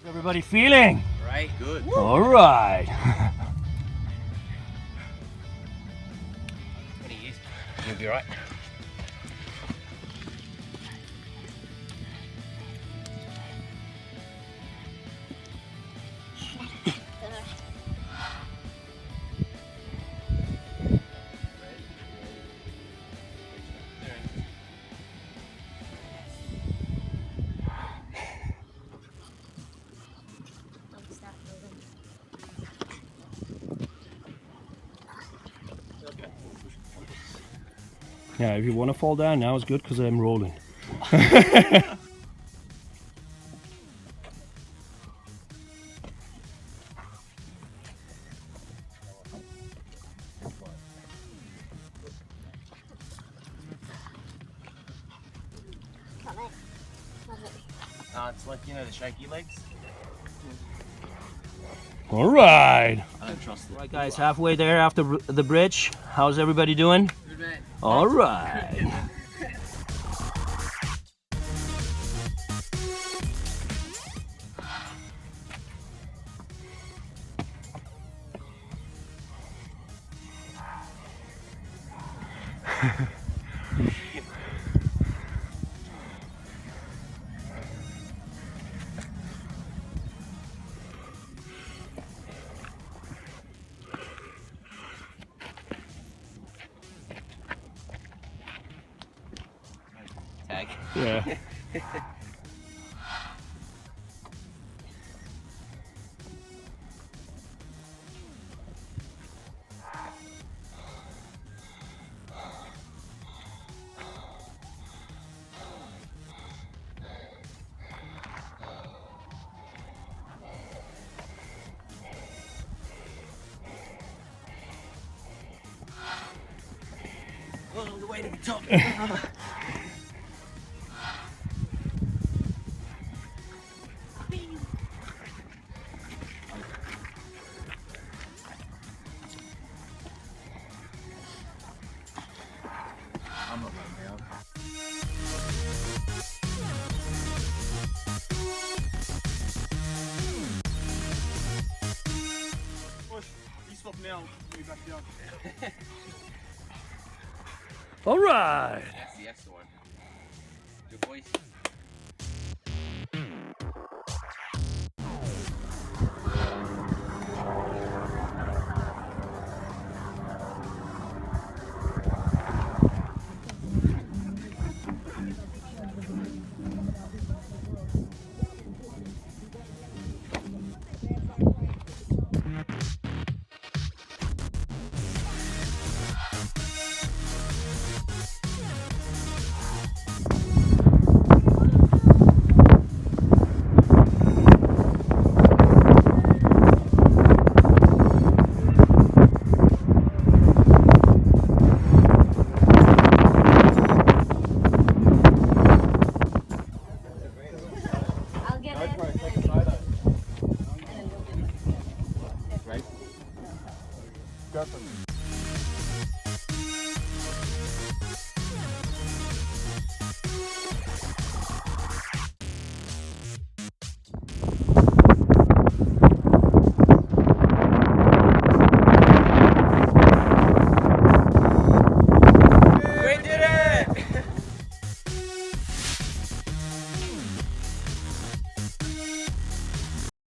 Everybody feeling? Right, good. All right. 20 years. You'll be right. Yeah, if you want to fall down, now it's good because I'm rolling. It's like, you know, the shaky legs. All right. I don't trust it. Right, guys, halfway there after the bridge. How's everybody doing? Good, man. All right. Tag. Yeah. Oh, the way to the top. I'm not going down. You stop now, move back down. All right. That's the extra one. Good boys. I'll get it. Go for it.